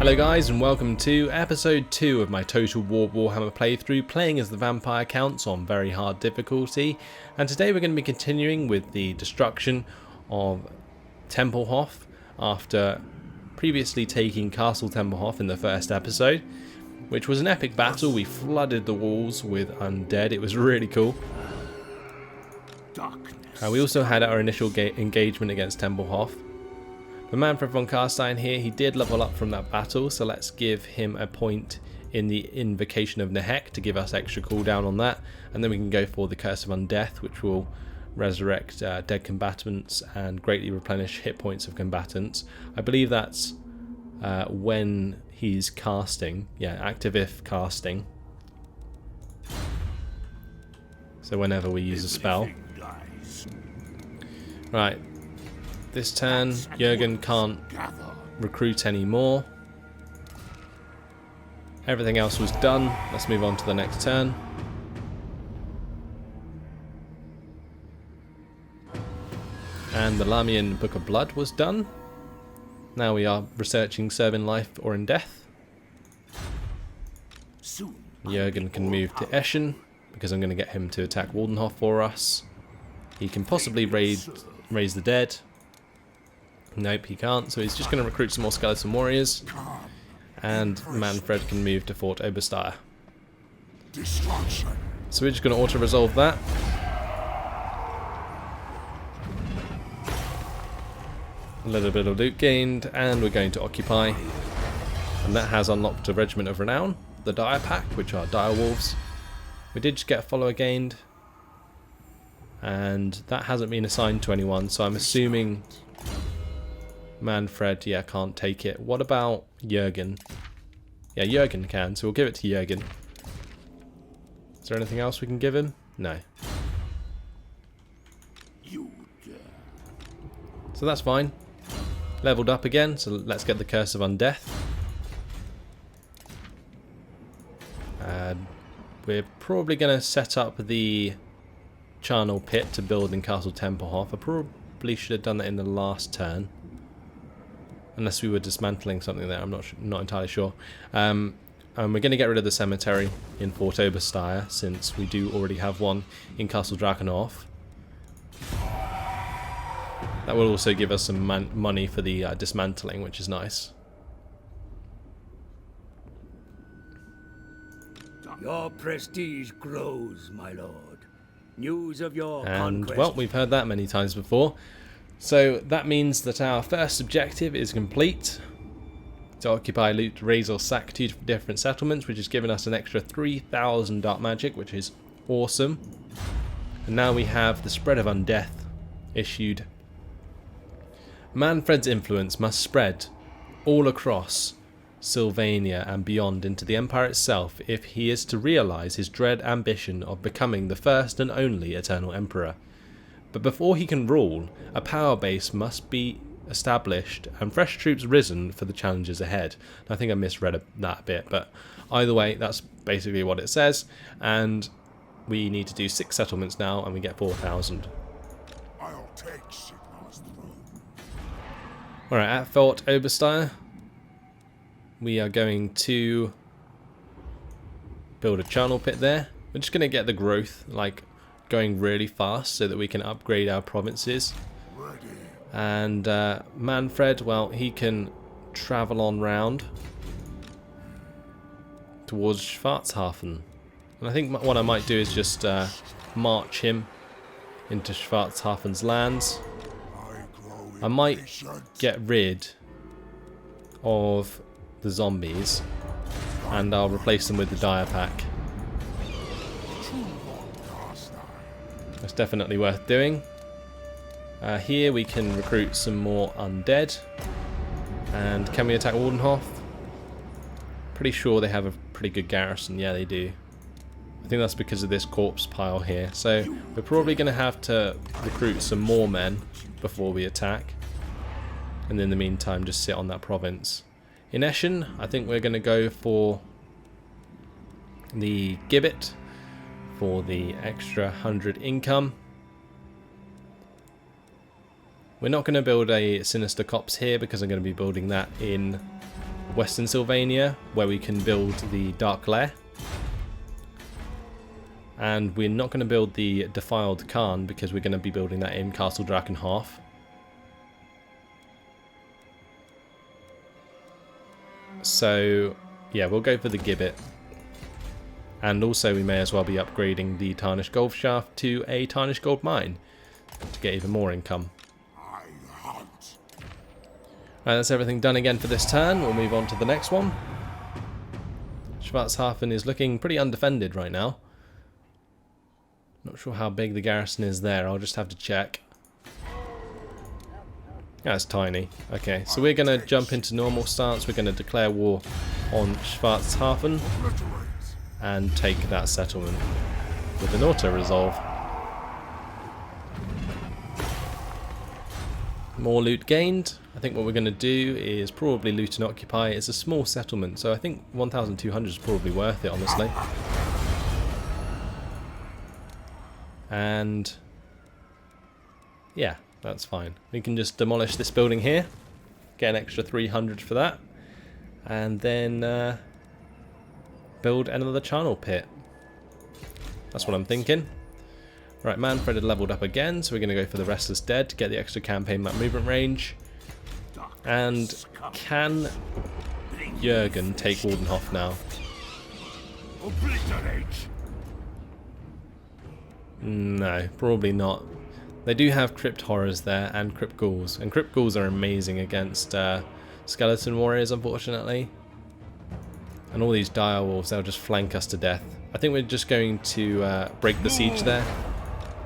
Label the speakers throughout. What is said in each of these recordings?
Speaker 1: Hello guys and welcome to episode 2 of my Total War Warhammer playthrough, playing as the Vampire Counts on very hard difficulty. And today we're going to be continuing with the destruction of Tempelhof after previously taking Castle Tempelhof in the first episode, which was an epic battle. We flooded the walls with undead. It was really cool. We also had our initial engagement against Tempelhof. For Mannfred von Carstein here, he did level up from that battle, so let's give him a point in the Invocation of Nehek to give us extra cooldown on that, and then we can go for the Curse of Undeath, which will resurrect dead combatants and greatly replenish hit points of combatants. I believe that's when he's casting, active if casting, so whenever we use a spell. Right. This turn, Jürgen can't recruit anymore. Everything else was done. Let's move on to the next turn. And the Lamian Book of Blood was done. Now we are researching Serve in Life or in Death. Jürgen can move to Eschen, because I'm going to get him to attack Waldenhof for us. He can possibly raise the dead. Nope, he can't, so he's just going to recruit some more skeleton warriors, and Mannfred can move to Fort Obersteyr. So we're just going to auto-resolve that. A little bit of loot gained, and we're going to occupy. And that has unlocked a Regiment of Renown, the Dire Pack, which are dire wolves. We did just get a follower gained, and that hasn't been assigned to anyone, so I'm assuming Mannfred, can't take it. What about Jürgen? Yeah, Jürgen can, so we'll give it to Jürgen. Is there anything else we can give him? No. So that's fine. Leveled up again, so let's get the Curse of Undeath. We're probably going to set up the charnel pit to build in Castle Tempelhof. I probably should have done that in the last turn, unless we were dismantling something there. I'm not entirely sure. And we're going to get rid of the cemetery in Fort Obersteyr, since we do already have one in Castle Drakenhof. That will also give us some money for the dismantling, which is nice.
Speaker 2: Your prestige grows, my lord. News of your
Speaker 1: conquest. Well, we've heard that many times before. So that means that our first objective is complete. To occupy, loot, raise or sack 2 different settlements, which has given us an extra 3,000 dark magic, which is awesome. And now we have the Spread of Undeath issued. Mannfred's influence must spread all across Sylvania and beyond into the Empire itself if he is to realise his dread ambition of becoming the first and only Eternal Emperor. But before he can rule, a power base must be established and fresh troops risen for the challenges ahead. I think I misread that a bit, but either way, that's basically what it says. And we need to do 6 settlements now, and we get 4,000. Alright, at Fort Obersteyr, we are going to build a charnel pit there. We're just going to get the growth, going really fast so that we can upgrade our provinces. And Mannfred, well, he can travel on round towards Schwarzhafen. And I think what I might do is just march him into Schwarzhafen's lands. I might get rid of the zombies, and I'll replace them with the Dire Pack. That's definitely worth doing. Here we can recruit some more undead. And can we attack Waldenhof? Pretty sure they have a pretty good garrison. Yeah, they do. I think that's because of this corpse pile here. So we're probably going to have to recruit some more men before we attack. And in the meantime, just sit on that province. In Eschen, I think we're going to go for the Gibbet for the extra 100 income. We're not going to build a Sinister Copse here because I'm going to be building that in Western Sylvania, where we can build the Dark Lair. And we're not going to build the Defiled Khan because we're going to be building that in Castle Drakenhof. So, yeah, we'll go for the Gibbet. And also we may as well be upgrading the Tarnished Gold Shaft to a Tarnished Gold Mine to get even more income. Right, that's everything done again for this turn. We'll move on to the next one. Schwarzhafen is looking pretty undefended right now. Not sure how big the garrison is there. I'll just have to check. Yeah, it's tiny. Okay, so we're going to jump into normal stance. We're going to declare war on Schwarzhafen and take that settlement with an auto-resolve. More loot gained. I think what we're going to do is probably loot and occupy. It's a small settlement, so I think 1,200 is probably worth it, honestly. And yeah, that's fine. We can just demolish this building here, get an extra 300 for that, and then build another charnel pit. That's what I'm thinking. Right, Mannfred had leveled up again, so we're going to go for the Restless Dead to get the extra campaign map movement range. And can Jürgen take Waldenhof now? No, probably not. They do have Crypt Horrors there and Crypt Ghouls, and Crypt Ghouls are amazing against Skeleton Warriors, unfortunately. And all these dire wolves, they'll just flank us to death. I think we're just going to break the siege there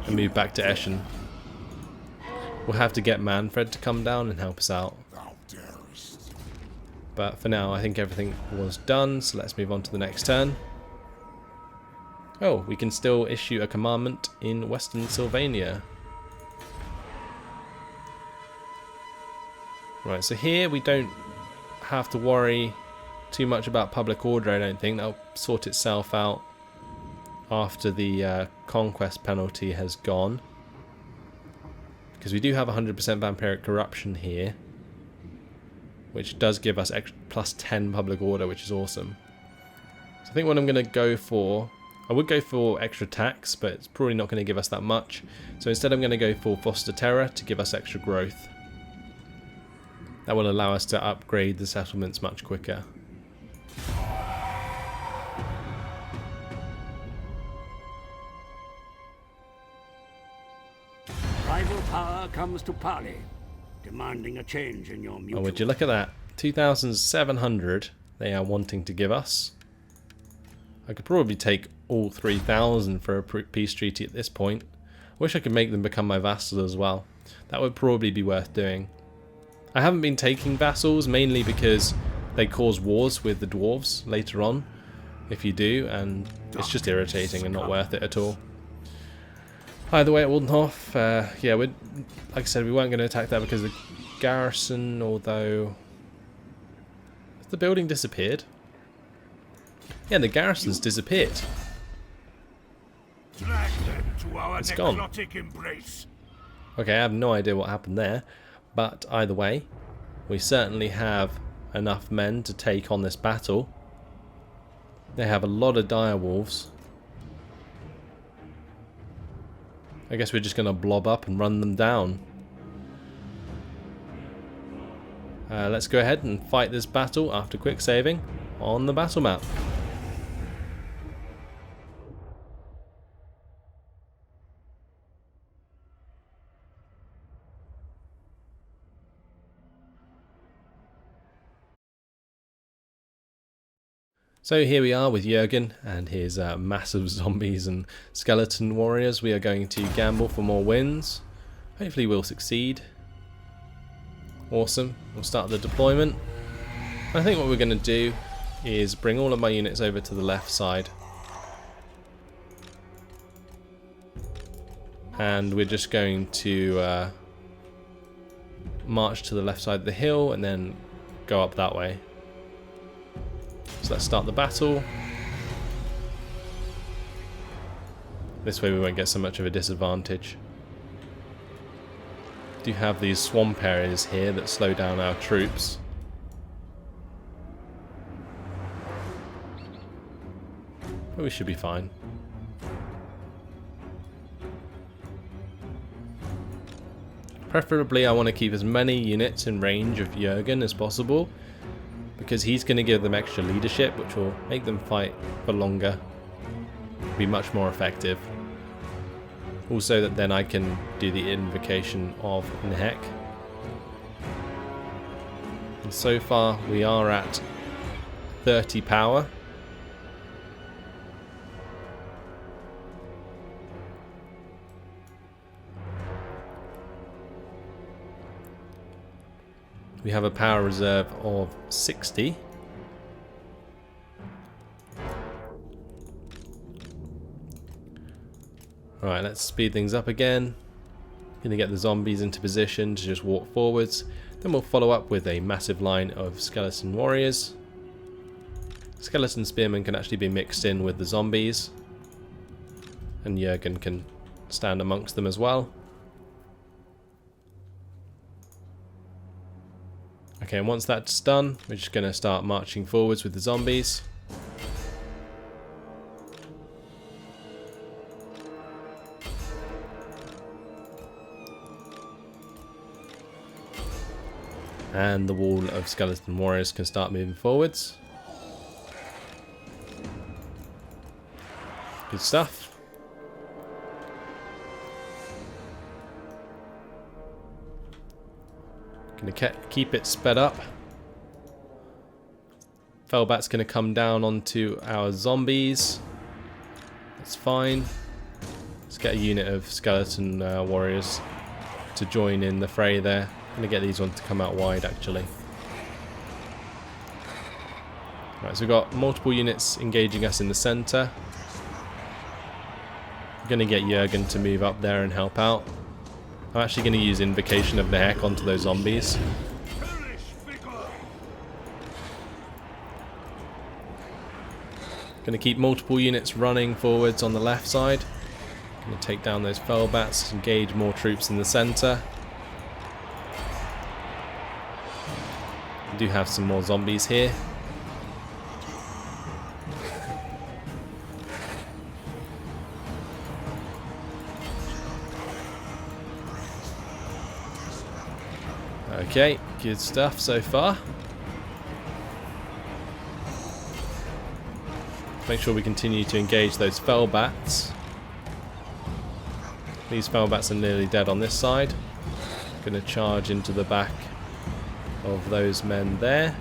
Speaker 1: and move back to Eschen. We'll have to get Mannfred to come down and help us out. But for now, I think everything was done, so let's move on to the next turn. Oh, we can still issue a commandment in Western Sylvania. Right, so here we don't have to worry too much about public order, I don't think. That'll sort itself out after the conquest penalty has gone. Because we do have 100% vampiric corruption here, which does give us plus 10 public order, which is awesome. So I think what I'm going to go for, I would go for extra tax, but it's probably not going to give us that much. So instead I'm going to go for Foster Terror to give us extra growth. That will allow us to upgrade the settlements much quicker.
Speaker 2: Rival power comes to parley, demanding a change in your mutual.
Speaker 1: Oh, would you look at that? 2,700 they are wanting to give us. I could probably take all 3,000 for a peace treaty at this point. I wish I could make them become my vassals as well. That would probably be worth doing. I haven't been taking vassals mainly because they cause wars with the dwarves later on, if you do, and it's just irritating and not worth it at all. Either way, at Waldenhof, yeah, like I said, we weren't going to attack that because of the garrison, although... Has the building disappeared? Yeah, the garrison's disappeared. It's gone. Okay, I have no idea what happened there, but either way, we certainly have enough men to take on this battle. They have a lot of dire wolves. I guess we're just going to blob up and run them down. Let's go ahead and fight this battle after quick saving on the battle map. So here we are with Jürgen and his massive zombies and skeleton warriors. We are going to gamble for more wins. Hopefully we'll succeed. Awesome. We'll start the deployment. I think what we're going to do is bring all of my units over to the left side. And we're just going to march to the left side of the hill and then go up that way. So let's start the battle. This way we won't get so much of a disadvantage. We do have these swamp areas here that slow down our troops. But we should be fine. Preferably I want to keep as many units in range of Jurgen as possible, because he's going to give them extra leadership, which will make them fight for longer, be much more effective. Also that then I can do the invocation of Nehek. And so far we are at 30 power. We have a power reserve of 60. Alright, let's speed things up again. Gonna get the zombies into position to just walk forwards. Then we'll follow up with a massive line of skeleton warriors. Skeleton spearmen can actually be mixed in with the zombies. And Jurgen can stand amongst them as well. Okay, and once that's done, we're just going to start marching forwards with the zombies. And the wall of skeleton warriors can start moving forwards. Good stuff. Gonna keep it sped up. Felbat's gonna come down onto our zombies. That's fine. Let's get a unit of skeleton warriors to join in the fray there. Gonna get these ones to come out wide actually. Right, so we've got multiple units engaging us in the center. I'm gonna get Jurgen to move up there and help out. I'm actually going to use Invocation of Nehek onto those zombies. Going to keep multiple units running forwards on the left side. Going to take down those Felbats, engage more troops in the centre. We do have some more zombies here. Okay, good stuff so far. Make sure we continue to engage those Felbats. These Felbats are nearly dead on this side. Going to charge into the back of those men there.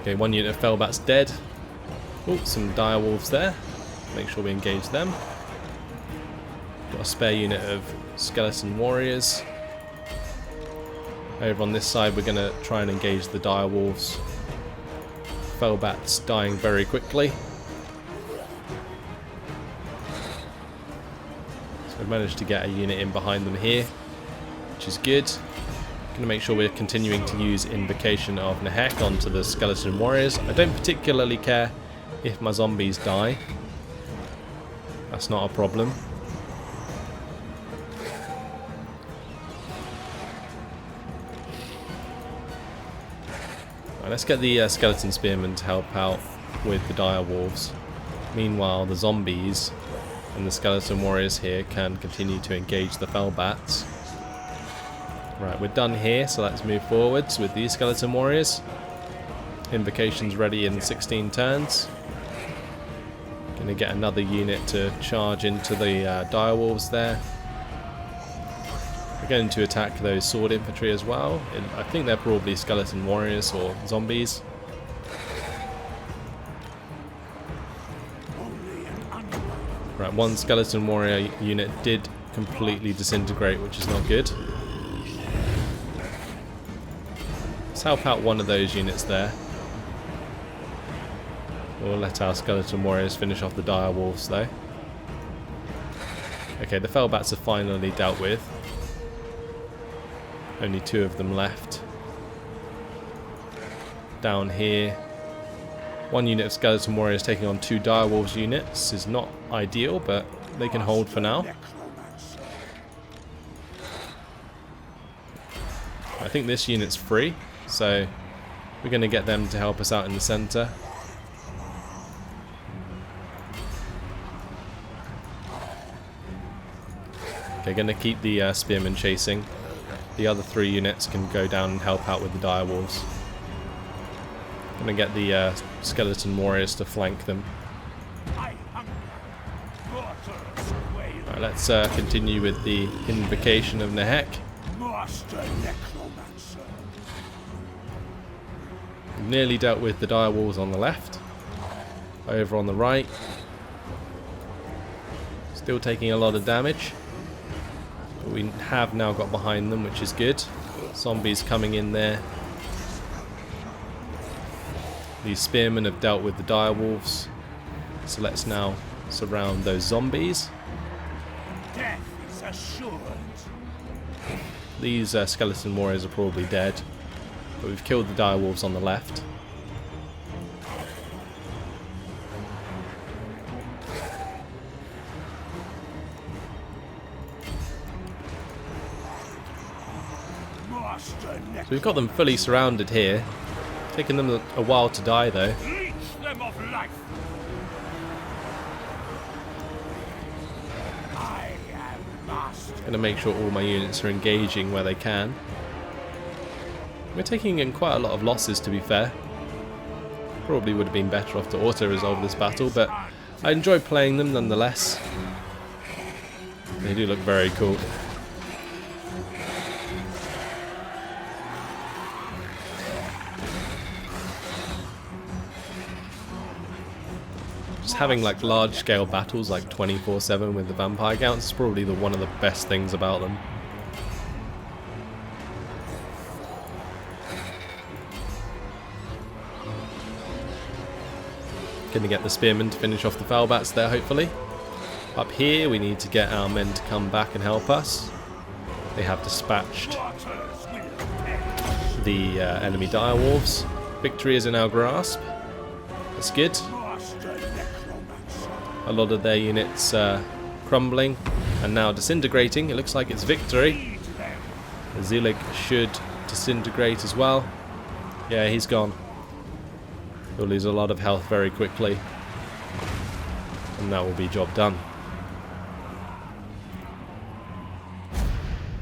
Speaker 1: Okay, one unit of Felbats dead. Oh, some direwolves there. Make sure we engage them. Got a spare unit of skeleton warriors. Over on this side we're going to try and engage the direwolves. Felbats dying very quickly. So we've managed to get a unit in behind them here, which is good. Going to make sure we're continuing to use Invocation of Nehek onto the skeleton warriors. I don't particularly care if my zombies die. That's not a problem. Let's get the skeleton spearmen to help out with the dire wolves. Meanwhile, the zombies and the skeleton warriors here can continue to engage the Felbats. Right, we're done here, so let's move forwards with these skeleton warriors. Invocation's ready in 16 turns. Gonna get another unit to charge into the dire wolves there. We're going to attack those sword infantry as well. I think they're probably skeleton warriors or zombies. Right, one skeleton warrior unit did completely disintegrate, which is not good. Let's help out one of those units there. We'll let our skeleton warriors finish off the dire wolves though. Okay, the Felbats are finally dealt with. Only 2 of them left. Down here, 1 unit of skeleton warriors taking on 2 direwolves units is not ideal, but they can hold for now. I think this unit's free, so We're going to get them to help us out in the center. Okay, going to keep the spearmen chasing. The other 3 units can go down and help out with the direwolves. Going to get the skeleton warriors to flank them. Right, let's continue with the invocation of Nehek. We've nearly dealt with the direwolves on the left. Over on the right. Still taking a lot of damage. But we have now got behind them, which is good. Zombies coming in there. These spearmen have dealt with the direwolves. So let's now surround those zombies.
Speaker 2: Death is assured.
Speaker 1: These skeleton warriors are probably dead. But we've killed the direwolves on the left. So we've got them fully surrounded here. Taking them a while to die though.
Speaker 2: Leech them of life. I am master.
Speaker 1: Going to make sure all my units are engaging where they can. We're taking in quite a lot of losses, to be fair. Probably would have been better off to auto-resolve this battle, but I enjoy playing them nonetheless. They do look very cool. Just having like large-scale battles like 24/7 with the vampire counts is probably one of the best things about them. Going to get the spearmen to finish off the foul bats there, hopefully. Up here, we need to get our men to come back and help us. They have dispatched the enemy direwolves. Victory is in our grasp. That's good. A lot of their units crumbling and now disintegrating. It looks like it's victory. Zelig should disintegrate as well. Yeah, he's gone. He'll lose a lot of health very quickly. And that will be job done.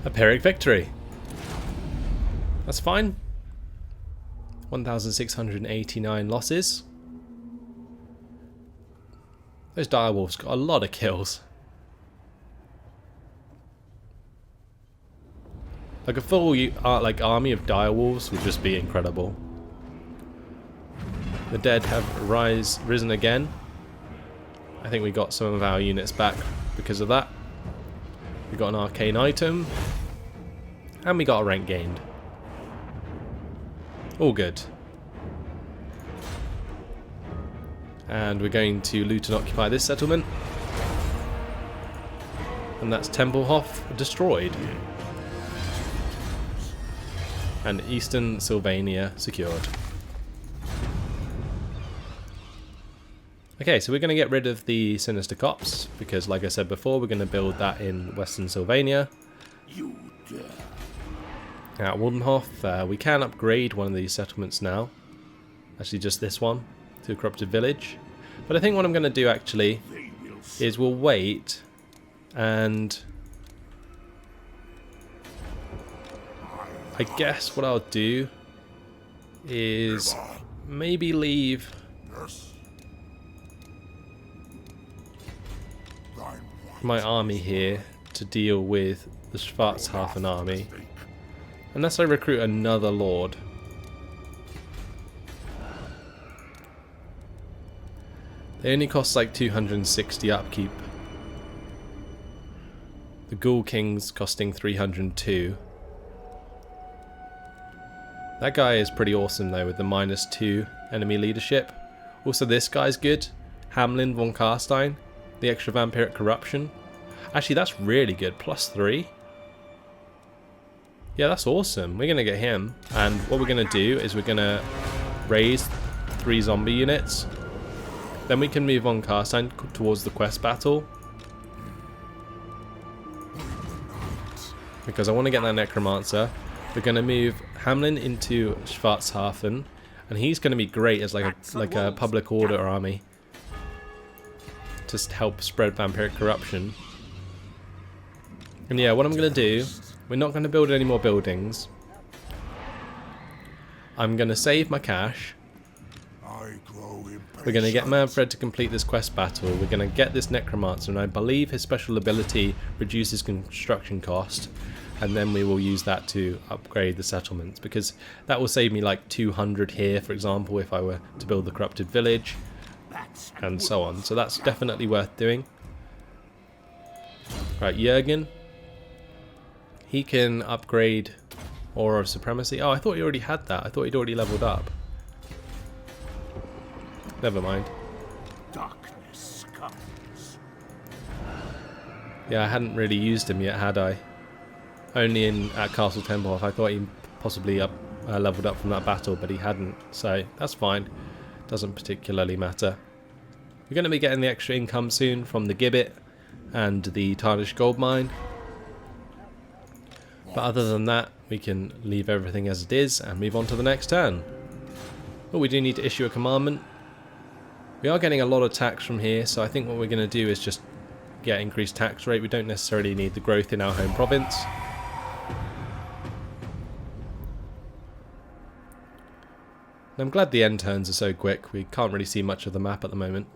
Speaker 1: A Pyrrhic victory. That's fine. 1,689 losses. Those direwolves got a lot of kills. Like a full army of direwolves would just be incredible. The dead have risen again. I think we got some of our units back because of that. We got an arcane item. And we got a rank gained. All good. And we're going to loot and occupy this settlement. And that's Tempelhof destroyed. And Eastern Sylvania secured. Okay, so we're going to get rid of the Sinister Copse, because like I said before, we're going to build that in Western Sylvania. At Waldenhof, we can upgrade one of these settlements now. Actually just this one, to a corrupted village. But I think what I'm going to do actually is we'll wait and I guess what I'll do is maybe leave my army here to deal with the Schwarzhafen army, unless I recruit another lord. They only cost like 260 upkeep. The Ghoul King's costing 302. That guy is pretty awesome though, with the -2 enemy leadership. Also this guy's good, Mannfred von Carstein. The extra vampiric corruption. Actually, that's really good. +3. Yeah, that's awesome. We're going to get him. And what we're going to do is we're going to raise 3 zombie units. Then we can move on Carstein towards the quest battle. Because I want to get that Necromancer. We're going to move Hamlin into Schwarzhafen. And he's going to be great as like a public order army. Just help spread vampiric corruption. And yeah, what I'm going to do, we're not going to build any more buildings. I'm going to save my cash. We're going to get Mannfred to complete this quest battle. We're going to get this necromancer, and I believe his special ability reduces construction cost. And then we will use that to upgrade the settlements, because that will save me like 200 here, for example, if I were to build the corrupted village, and so on. So that's definitely worth doing. Right, Jürgen. He can upgrade Aura of Supremacy. Oh, I thought he already had that. I thought he'd already leveled up. Never mind.
Speaker 2: Darkness comes.
Speaker 1: Yeah, I hadn't really used him yet, had I? Only at Castle Tempelhof. I thought he possibly leveled up from that battle, but he hadn't. So that's fine. Doesn't particularly matter. We're going to be getting the extra income soon from the Gibbet and the Tarnished Gold Mine. But other than that, we can leave everything as it is and move on to the next turn. But we do need to issue a commandment. We are getting a lot of tax from here, so I think what we're going to do is just get increased tax rate. We don't necessarily need the growth in our home province. I'm glad the end turns are so quick. We can't really see much of the map at the moment.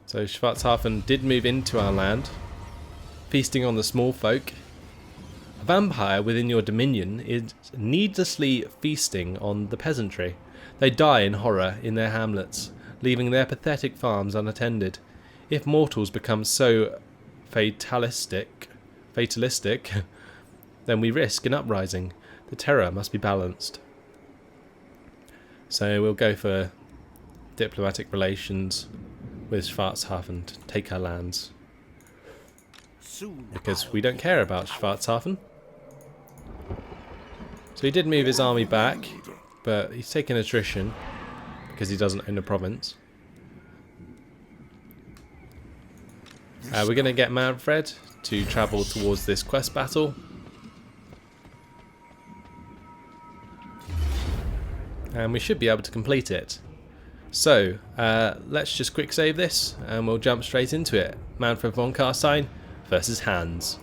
Speaker 1: So Schwarzhafen did move into our land, feasting on the small folk. A vampire within your dominion is needlessly feasting on the peasantry. They die in horror in their hamlets, leaving their pathetic farms unattended. If mortals become so fatalistic, then we risk an uprising. The terror must be balanced. So we'll go for diplomatic relations with Schwarzhafen to take our lands. Because we don't care about Schwarzhafen. So he did move his army back, but he's taken attrition because he doesn't own the province. We're going to get Mannfred to travel towards this quest battle. And we should be able to complete it. So, let's just quick save this and we'll jump straight into it. Mannfred von Carstein versus Hans.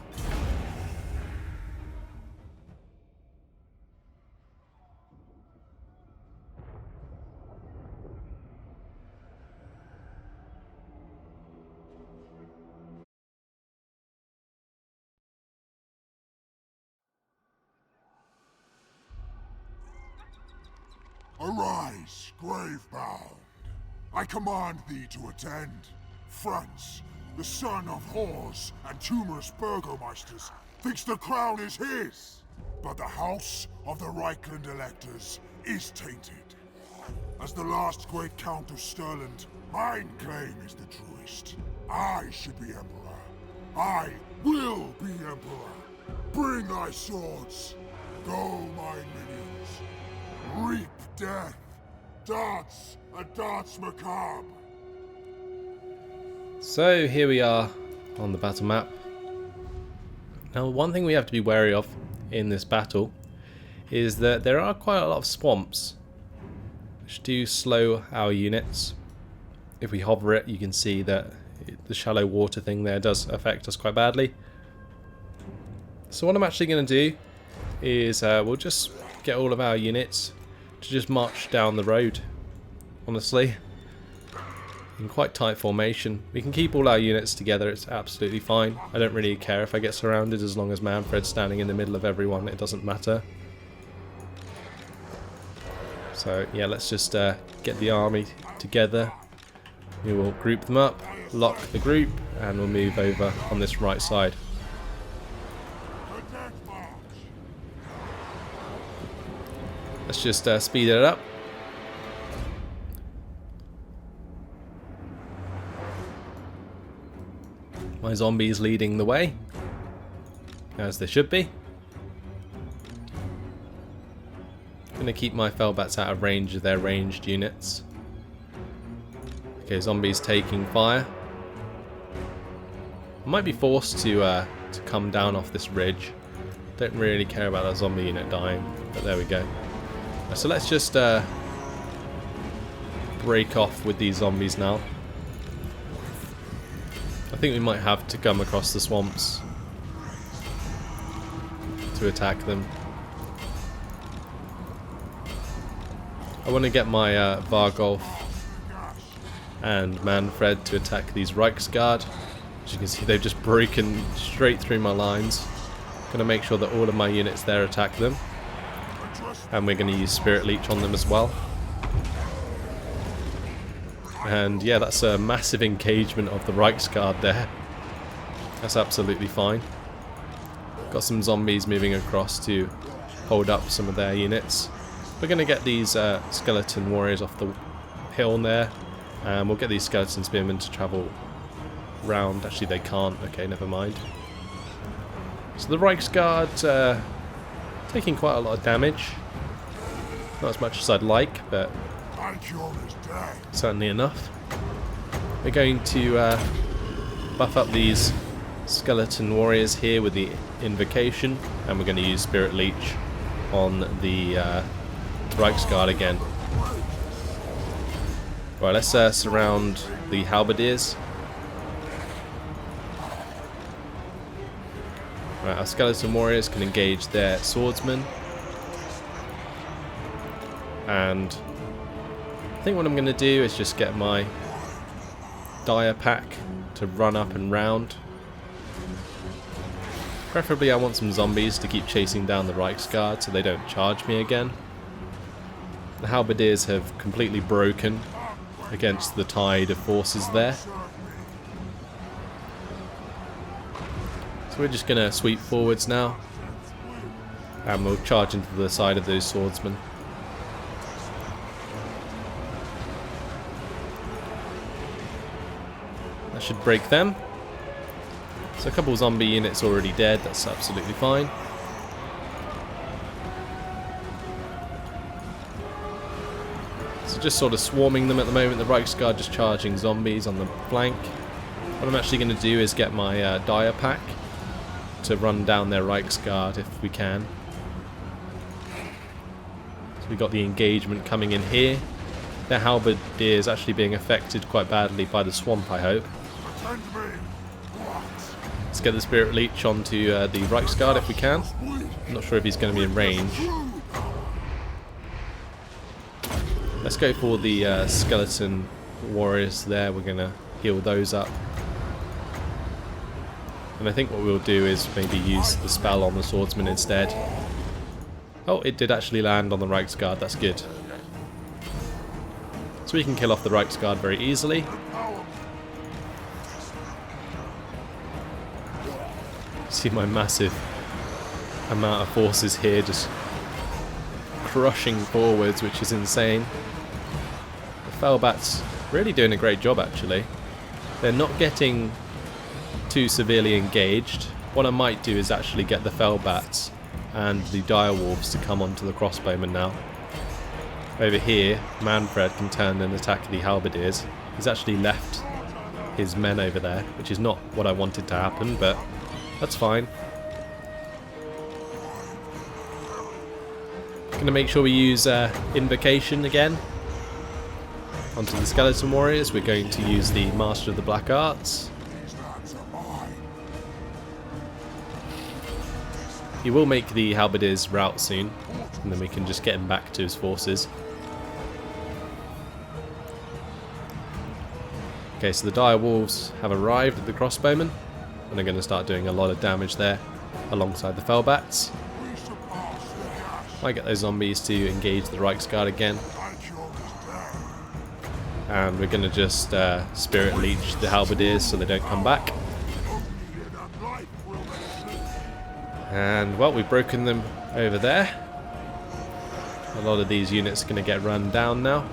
Speaker 3: Arise, grave-bound. I command thee to attend. Franz, the son of whores and tumorous burgomeisters, thinks the crown is his. But the house of the Reichland electors is tainted. As the last great Count of Stirland, mine claim is the truest. I should be Emperor. I will be Emperor. Bring thy swords. Go, mine minions. Reap death. Dance a dance macabre.
Speaker 1: So here we are on the battle map. Now one thing we have to be wary of in this battle is that there are quite a lot of swamps which do slow our units. If we hover it, you can see that the shallow water thing there does affect us quite badly. So what I'm actually going to do is we'll just get all of our units to just march down the road, honestly, in quite tight formation. We can keep all our units together, it's absolutely fine. I don't really care if I get surrounded as long as Mannfred's standing in the middle of everyone, it doesn't matter. So yeah, let's just get the army together. We will group them up, lock the group, and we'll move over on this right side. Let's just speed it up. My zombies leading the way, as they should be. I'm going to keep my Felbats out of range of their ranged units. Okay, zombies taking fire. I might be forced to come down off this ridge. Don't really care about that zombie unit dying, but there we go. So let's just break off with these zombies now. I think we might have to come across the swamps to attack them. I want to get my Vargolf and Mannfred to attack these Reichsguard. As you can see, they've just broken straight through my lines. Going to make sure that all of my units there attack them. And we're going to use Spirit Leech on them as well. And yeah, that's a massive engagement of the Reichsguard there. That's absolutely fine. Got some zombies moving across to hold up some of their units. We're going to get these skeleton warriors off the hill there. And we'll get these skeleton spearmen to travel round. Actually, they can't. Okay, never mind. So the Reichsguard taking quite a lot of damage. Not as much as I'd like, but certainly enough. We're going to buff up these skeleton warriors here with the invocation, and we're going to use Spirit Leech on the Reichsguard again. Right, let's surround the halberdiers. Right, our skeleton warriors can engage their swordsmen. And I think what I'm going to do is just get my dire pack to run up and round. Preferably I want some zombies to keep chasing down the Reichsguard so they don't charge me again. The halberdiers have completely broken against the tide of forces there. So we're just going to sweep forwards now. And we'll charge into the side of those swordsmen. That should break them. So a couple of zombie units already dead, that's absolutely fine. So just sort of swarming them at the moment, the Reichsguard just charging zombies on the flank. What I'm actually going to do is get my dire pack to run down their Reichsguard if we can. So we got the engagement coming in here. Their halberdiers actually being affected quite badly by the swamp, I hope. Let's get the Spirit Leech onto the Reichsguard if we can. I'm not sure if he's going to be in range. Let's go for the skeleton warriors there. We're going to heal those up. And I think what we'll do is maybe use the spell on the swordsman instead. Oh, it did actually land on the Reichsguard. That's good. So we can kill off the Reichsguard very easily. See my massive amount of forces here just crushing forwards, which is insane. The Felbats really doing a great job actually. They're not getting too severely engaged. What I might do is actually get the Felbats and the direwolves to come onto the crossbowmen now. Over here, Mannfred can turn and attack the halberdiers. He's actually left his men over there, which is not what I wanted to happen, but that's fine. Gonna make sure we use invocation again onto the skeleton warriors. We're going to use the Master of the Black Arts. He will make the halberdiers rout soon, and then we can just get him back to his forces. Okay, so the dire wolves have arrived at the crossbowmen, and they're going to start doing a lot of damage there alongside the Felbats. Might get those zombies to engage the Reichsguard again. And we're going to just Spirit Leech the halberdiers so they don't come back. And well, we've broken them over there. A lot of these units are going to get run down now.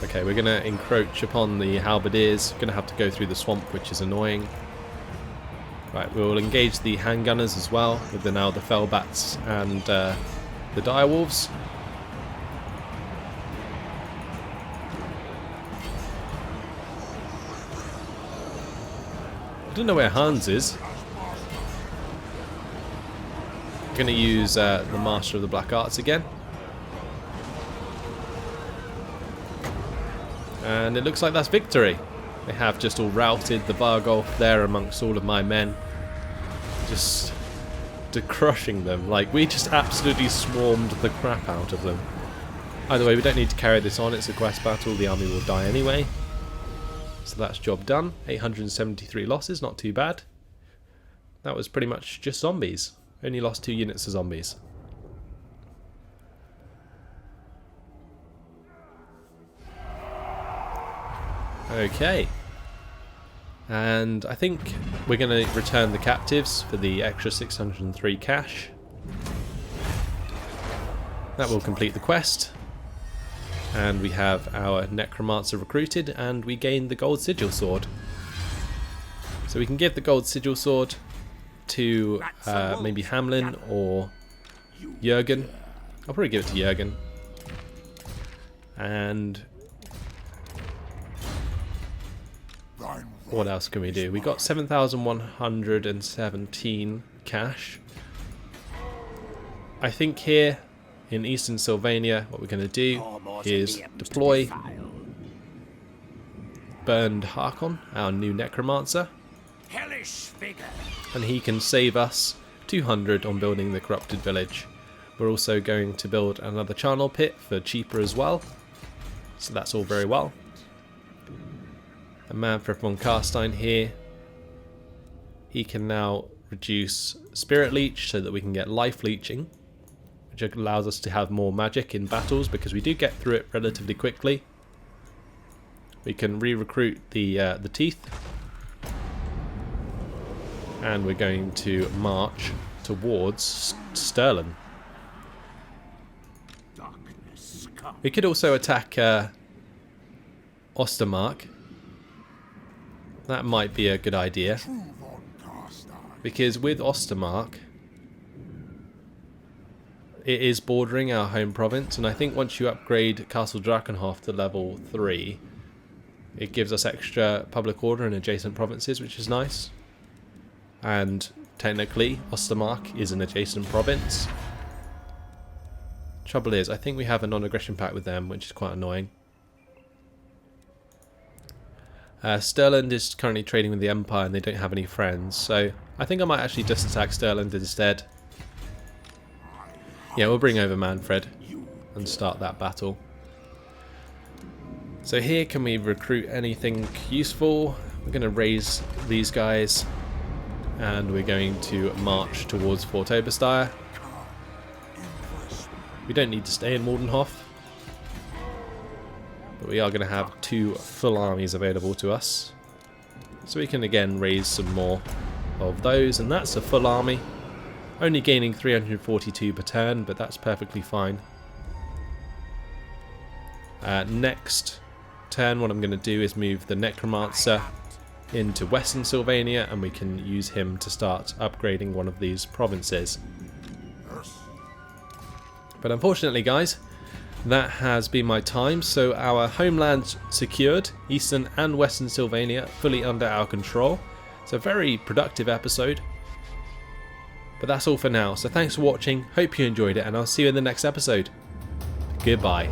Speaker 1: Okay, we're going to encroach upon the halberdiers. Going to have to go through the swamp, which is annoying. Right, we'll engage the handgunners as well, with now the Felbats and the direwolves. I don't know where Hans is. I'm going to use the Master of the Black Arts again. And it looks like that's victory. They have just all routed the Vargolf there amongst all of my men. Just crushing them. Like, we just absolutely swarmed the crap out of them. Either way, we don't need to carry this on. It's a quest battle. The army will die anyway. So that's job done. 873 losses, not too bad. That was pretty much just zombies. Only lost 2 units of zombies. Okay. And I think we're going to return the captives for the extra 603 cash. That will complete the quest. And we have our Necromancer recruited, and we gain the Gold Sigil Sword. So we can give the Gold Sigil Sword to maybe Hamlin or Jürgen. I'll probably give it to Jürgen. And what else can we do? We got 7,117 cash. I think here in Eastern Sylvania, what we're going to do is deploy Burned Harkon, our new Necromancer, and he can save us 200 on building the Corrupted Village. We're also going to build another charnel pit for cheaper as well, so that's all very well. And Mannfred von Carstein here, he can now reduce Spirit Leech so that we can get Life Leeching, which allows us to have more magic in battles because we do get through it relatively quickly. We can re-recruit the Teeth, and we're going to march towards Stirland. We could also attack Ostermark. That might be a good idea, because with Ostermark, it is bordering our home province, and I think once you upgrade Castle Drakenhof to level 3, it gives us extra public order in adjacent provinces, which is nice. And technically, Ostermark is an adjacent province. Trouble is, I think we have a non-aggression pact with them, which is quite annoying. Stirland is currently trading with the Empire, and they don't have any friends, so I think I might actually just attack Stirland instead. Yeah, we'll bring over Mannfred and start that battle. So here, can we recruit anything useful? We're going to raise these guys, and we're going to march towards Fort Oberstyre. We don't need to stay in Waldenhof, but we are going to have 2 full armies available to us. So we can again raise some more of those, and that's a full army. Only gaining 342 per turn, but that's perfectly fine. Next turn, what I'm going to do is move the Necromancer into Western Sylvania, and we can use him to start upgrading one of these provinces. But unfortunately, guys, that has been my time. So our homeland secured, Eastern and Western Sylvania, fully under our control. It's a very productive episode. But that's all for now. So thanks for watching. Hope you enjoyed it, and I'll see you in the next episode. Goodbye.